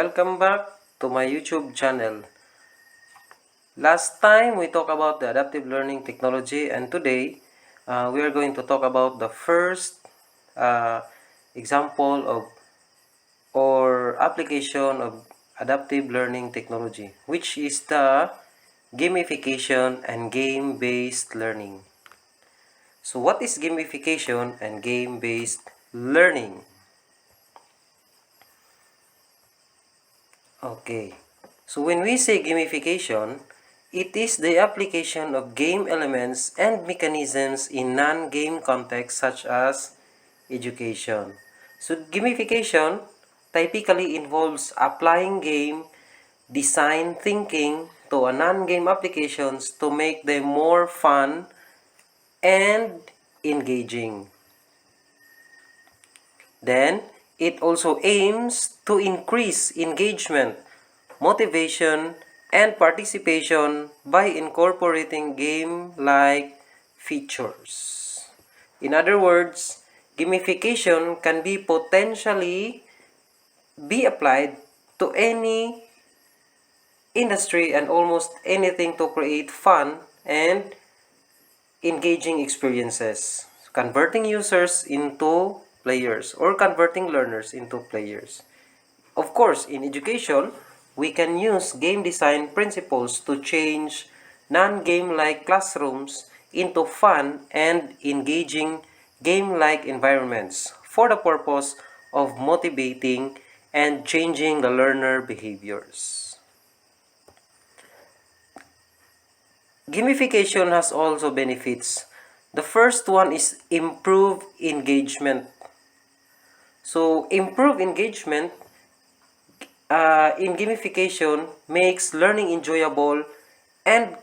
welcome back to my YouTube channel. Last time we talked about the adaptive learning technology, and today we are going to talk about the first example of or application of adaptive learning technology, which is the gamification and game-based learning. So what is gamification and game-based learning? Okay, so when we say gamification, it is the application of game elements and mechanisms in non-game contexts such as education. So gamification typically involves applying game design thinking to a non-game applications to make them more fun and engaging. Then, it also aims to increase engagement, motivation, and participation by incorporating game-like features. In other words, gamification can be potentially be applied to any industry and almost anything to create fun and engaging experiences, converting users into players or converting learners into players. Of course, in education, we can use game design principles to change non-game-like classrooms into fun and engaging game-like environments for the purpose of motivating and changing the learner behaviors. Gamification has also benefits. The first one is improved engagement. So, improved engagement in gamification makes learning enjoyable and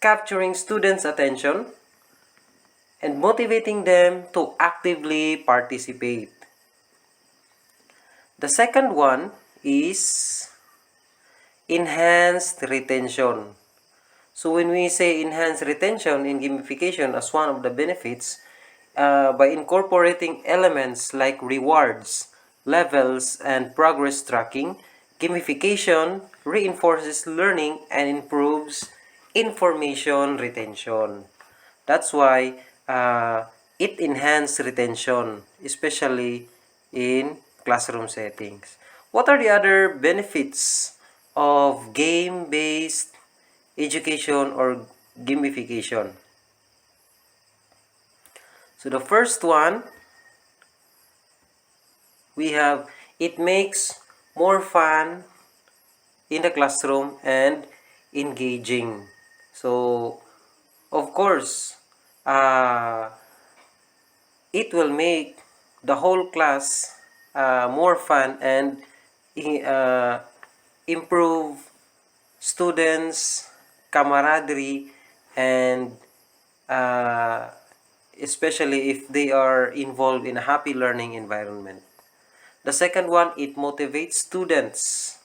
capturing students' attention and motivating them to actively participate. The second one is enhanced retention. So when we say enhanced retention in gamification as one of the benefits, by incorporating elements like rewards, levels, and progress tracking, gamification reinforces learning and improves information retention. That's why it enhances retention, especially in classroom settings. What are the other benefits of game-based education or gamification? So the first one, we have it makes more fun in the classroom and engaging. So of course, it will make the whole class more fun and uh, improve students' camaraderie and especially if they are involved in a happy learning environment. The second one, it motivates students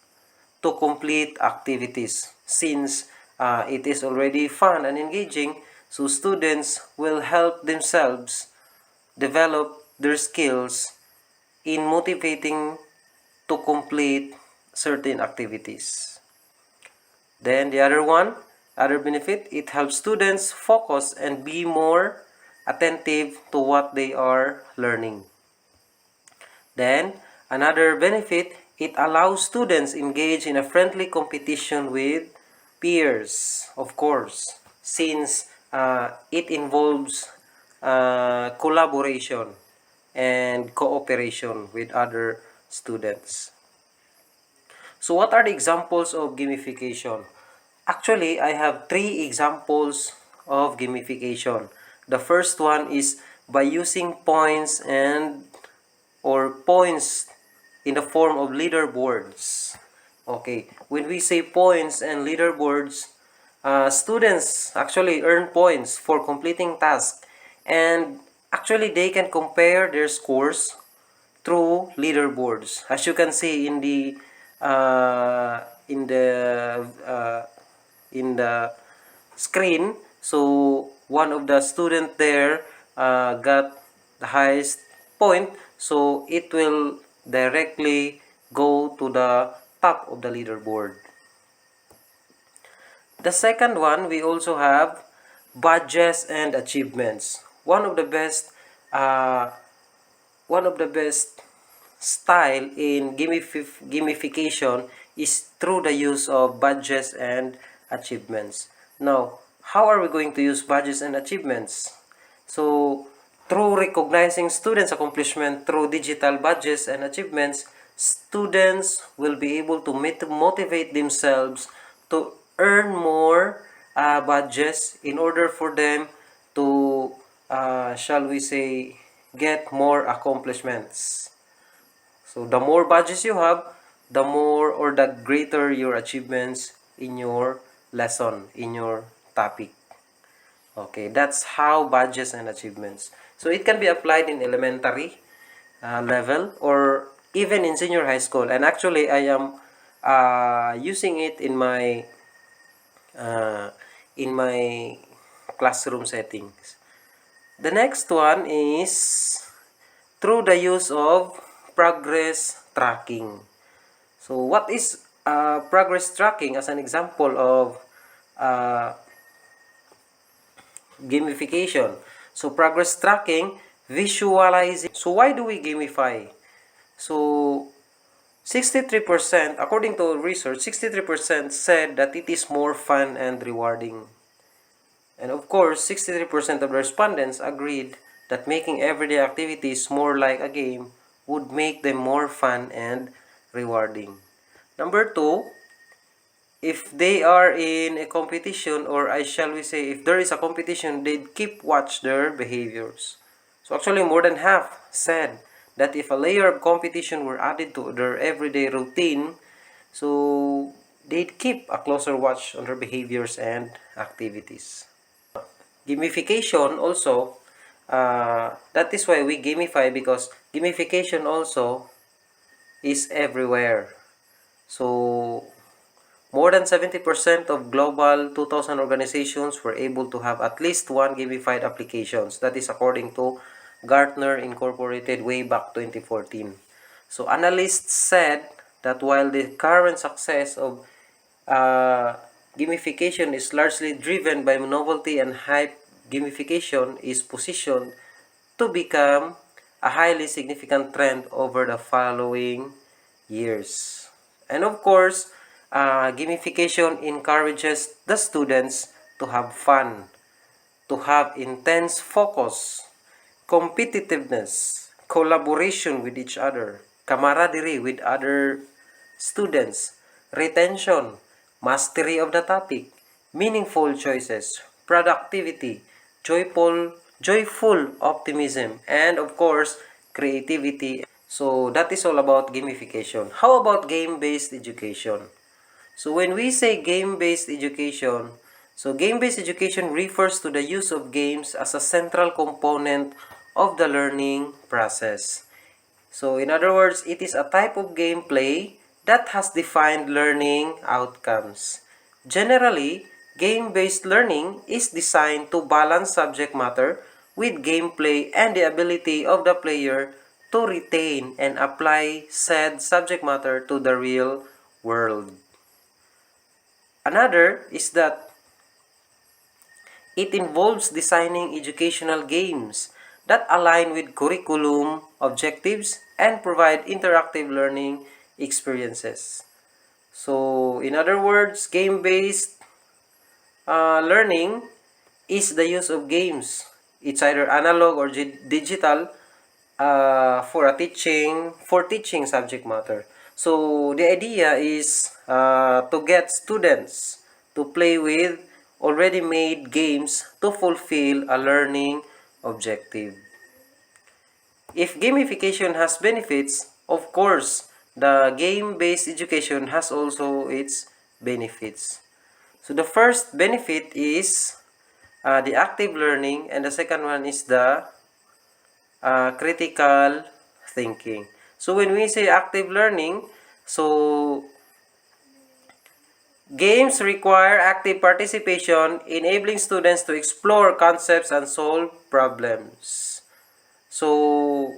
to complete activities since it is already fun and engaging, so students will help themselves develop their skills in motivating to complete certain activities. Then the other benefit, it helps students focus and be more attentive to what they are learning. Then another benefit, it allows students engage in a friendly competition with peers, of course, since it involves collaboration and cooperation with other students. So what are the examples of gamification? Actually, I have 3 examples of gamification. The first one is by using points or points in the form of leaderboards. Okay, when we say points and leaderboards, students actually earn points for completing tasks, and actually they can compare their scores through leaderboards, as you can see in the uh, in the uh, in the screen. So one of the student there got the highest point, so it will directly go to the top of the leaderboard. The second one, we also have badges and achievements. Uh, one of the best style in gamification is through the use of badges and achievements. Now, how are we going to use badges and achievements? So, through recognizing students' accomplishment through digital badges and achievements, students will be able to motivate themselves to earn more badges in order for them to, shall we say, get more accomplishments. So the more badges you have, the more or the greater your achievements in your lesson, in your topic. Okay, that's how badges and achievements. So it can be applied in elementary level or even in senior high school. And actually, I am using it uh, in my classroom settings. The next one is through the use of progress tracking. So what is progress tracking as an example of uh, gamification? So progress tracking, visualizing. So why do we gamify? So 63%, according to research, 63% said that it is more fun and rewarding. And of course, 63% of the respondents agreed that making everyday activities more like a game would make them more fun and rewarding. Number two, if they are in a competition, or I shall we say, if there is a competition, they'd keep watch their behaviors. So actually, more than half said that if a layer of competition were added to their everyday routine, so they'd keep a closer watch on their behaviors and activities. Gamification also, that is why we gamify, because gamification also is everywhere. So more than 70% of global 2000 organizations were able to have at least one gamified applications. That is according to Gartner Incorporated way back 2014. So analysts said that while the current success of uh, gamification is largely driven by novelty and hype, gamification is positioned to become a highly significant trend over the following years. And of course, gamification encourages the students to have fun, to have intense focus, competitiveness, collaboration with each other, camaraderie with other students, retention, mastery of the topic, meaningful choices, productivity, joyful optimism, and of course, creativity. So that is all about gamification. How about game-based education? So when we say game-based education, so game-based education refers to the use of games as a central component of the learning process. So in other words, it is a type of gameplay that has defined learning outcomes. Generally, game-based learning is designed to balance subject matter with gameplay and the ability of the player to retain and apply said subject matter to the real world. Another is that it involves designing educational games that align with curriculum objectives and provide interactive learning experiences. So, in other words, game-based learning is the use of games. It's either analog or digital for teaching subject matter. So the idea is to get students to play with already made games to fulfill a learning objective. If gamification has benefits, of course, the game-based education has also its benefits. So the first benefit is the active learning, and the second one is the critical thinking. So when we say active learning, so games require active participation, enabling students to explore concepts and solve problems. So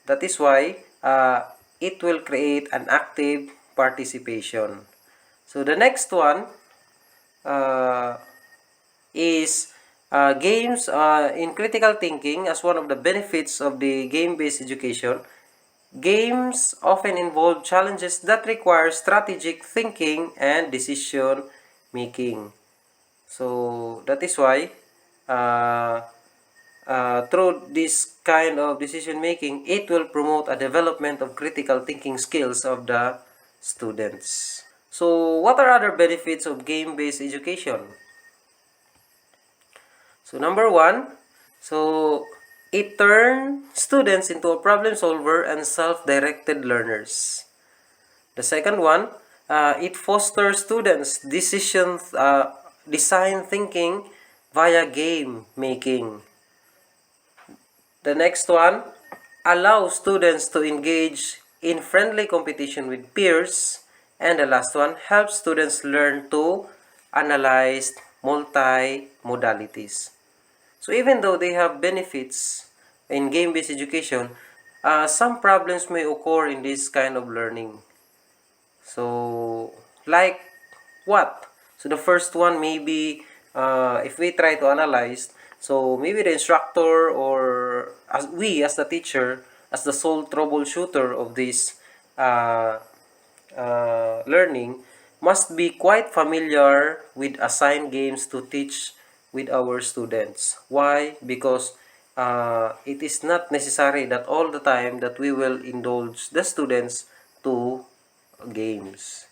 that is why it will create an active participation. So the next one uh, is games in critical thinking as one of the benefits of the game-based education. Games often involve challenges that require strategic thinking and decision making. So that is why uh, through this kind of decision making, it will promote a development of critical thinking skills of the students. So what are other benefits of game-based education? So number one, so it turns students into a problem solver and self-directed learners. The second one, it fosters students design thinking via game making. The next one, allows students to engage in friendly competition with peers. And the last one, helps students learn to analyze multi-modalities. So even though they have benefits in game-based education, some problems may occur in this kind of learning. So, like what? So the first one maybe if we try to analyze, so maybe the instructor or as the teacher, as the sole troubleshooter of this uh, learning, must be quite familiar with assigned games to teach with our students. Why? Because it is not necessary that all the time that we will indulge the students to games.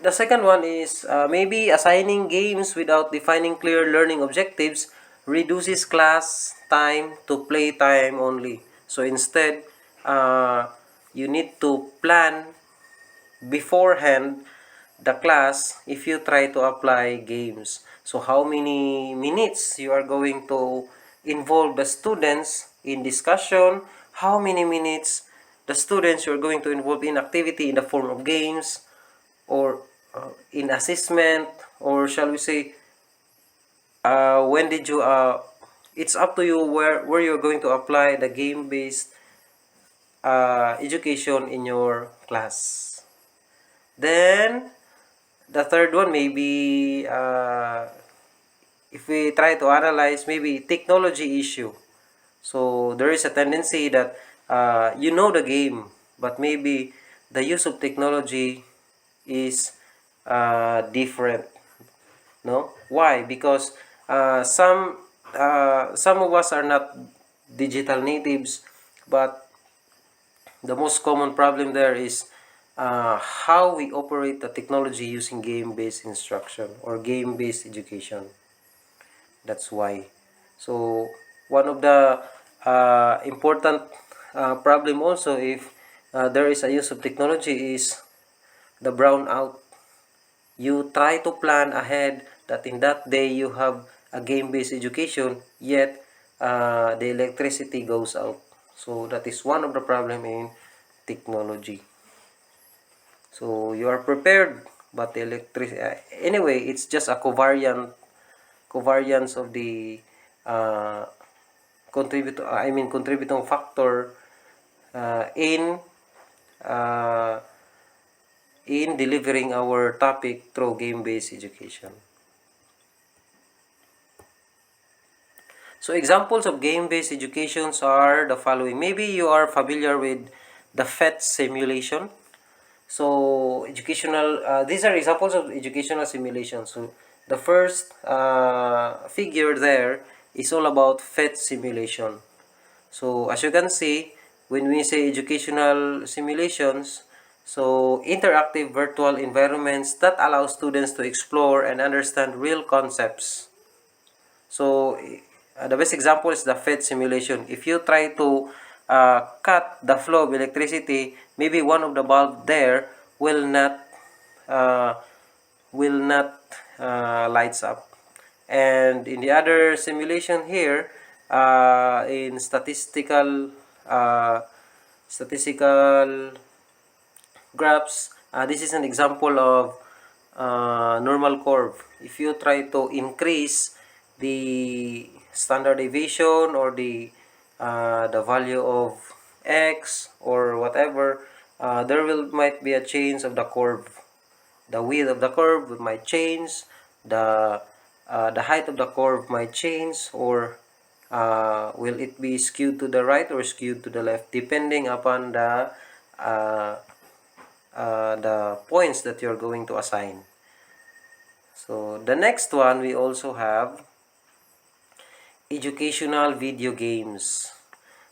The second one is maybe assigning games without defining clear learning objectives reduces class time to play time only. So instead, you need to plan beforehand the class if you try to apply games. So how many minutes you are going to involve the students in discussion, how many minutes the students you are going to involve in activity in the form of games or in assessment, or shall we say when did you it's up to you where you're going to apply the game based education in your class. Then the third one maybe if we try to analyze maybe technology issue. So there is a tendency that you know the game, but maybe the use of technology is different. No, why? Because some of us are not digital natives, but the most common problem there is how we operate the technology using game-based instruction or game-based education. That's why. So one of the important problem also if there is a use of technology is the brownout. You try to plan ahead that in that day you have a game-based education, yet the electricity goes out. So that is one of the problem in technology. So you are prepared, but the electricity anyway, it's just a covariance of the uh, contributing factor uh, in uh, in delivering our topic through game-based education. So examples of game-based educations are the following. Maybe you are familiar with the PhET simulation. So educational, these are examples of educational simulation. So the first figure there is all about PhET simulation. So as you can see, when we say educational simulations, so interactive virtual environments that allow students to explore and understand real concepts. So the best example is the PhET simulation. If you try to cut the flow of electricity, maybe one of the bulb there uh, will not lights up. And in the other simulation here, in statistical graphs, this is an example of normal curve. If you try to increase the standard deviation or the value of x or whatever, there might be a change of the curve. The width of the curve might change, the height of the curve might change, or will it be skewed to the right or skewed to the left, depending upon uh, the points that you're going to assign. So the next one, we also have educational video games.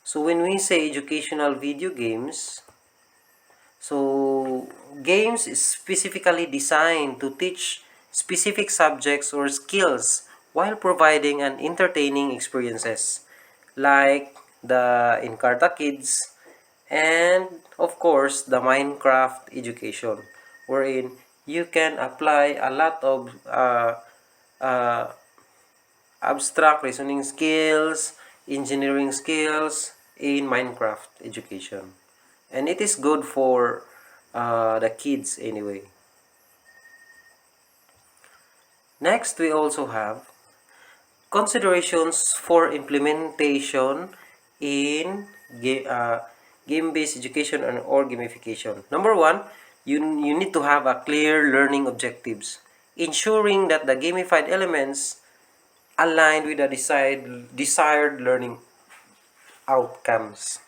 So when we say educational video games, so games is specifically designed to teach specific subjects or skills while providing an entertaining experiences, like the Encarta Kids and of course the Minecraft education, wherein you can apply a lot of uh, abstract reasoning skills, engineering skills in Minecraft education. And it is good for the kids anyway. Next, we also have considerations for implementation in game-based education or gamification. Number one, you need to have a clear learning objectives, ensuring that the gamified elements aligned with the desired learning outcomes.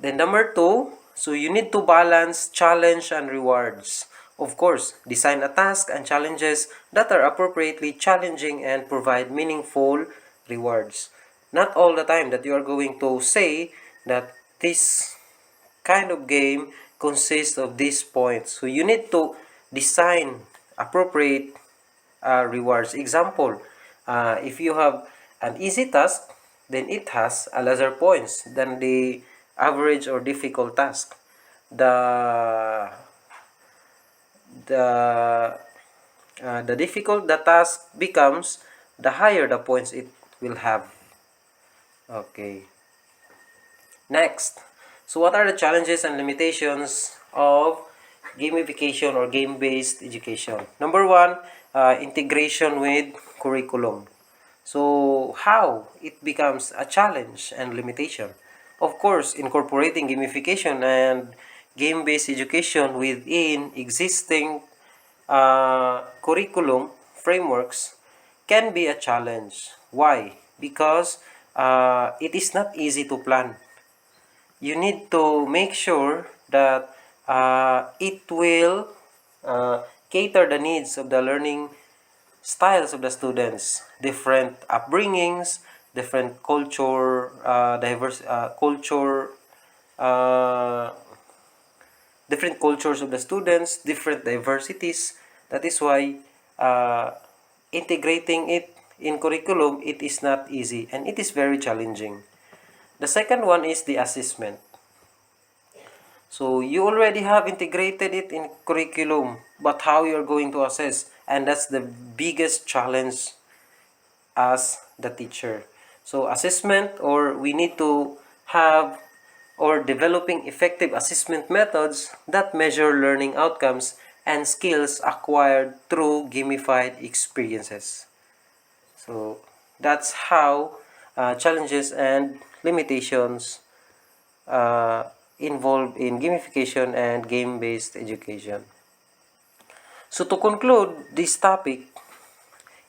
Then number two, so you need to balance challenge and rewards. Of course, design a task and challenges that are appropriately challenging and provide meaningful rewards. Not all the time that you are going to say that this kind of game consists of these points. So you need to design appropriate rewards. Example, if you have an easy task, then it has a lesser points than the average or difficult task. The difficult the task becomes, the higher the points it will have. Okay. Next, so what are the challenges and limitations of gamification or game-based education? Number one, integration with curriculum. So how it becomes a challenge and limitation? Of course, incorporating gamification and game-based education within existing curriculum frameworks can be a challenge. Why? Because it is not easy to plan. You need to make sure that it will cater the needs of the learning styles of the students, different upbringings, different culture, uh, different cultures of the students, different diversities. That is why uh, integrating it in curriculum, it is not easy and it is very challenging. The second one is the assessment. So you already have integrated it in curriculum, but how you're going to assess? And that's the biggest challenge as the teacher. So assessment, or we need to have or developing effective assessment methods that measure learning outcomes and skills acquired through gamified experiences. So that's how challenges and limitations uh, involved in gamification and game-based education. So to conclude this topic,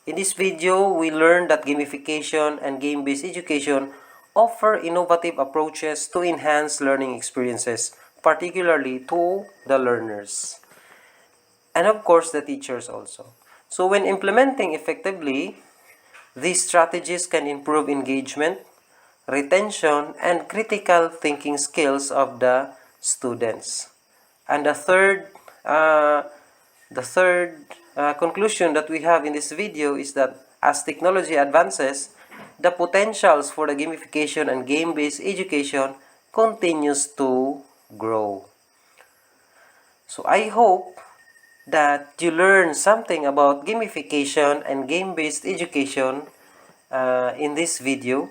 in this video, we learned that gamification and game-based education offer innovative approaches to enhance learning experiences, particularly to the learners, and of course the teachers also. So when implementing effectively, these strategies can improve engagement, retention, and critical thinking skills of the students. And uh, the third conclusion that we have in this video is that as technology advances, the potentials for the gamification and game-based education continues to grow. So I hope that you learn something about gamification and game-based education in this video.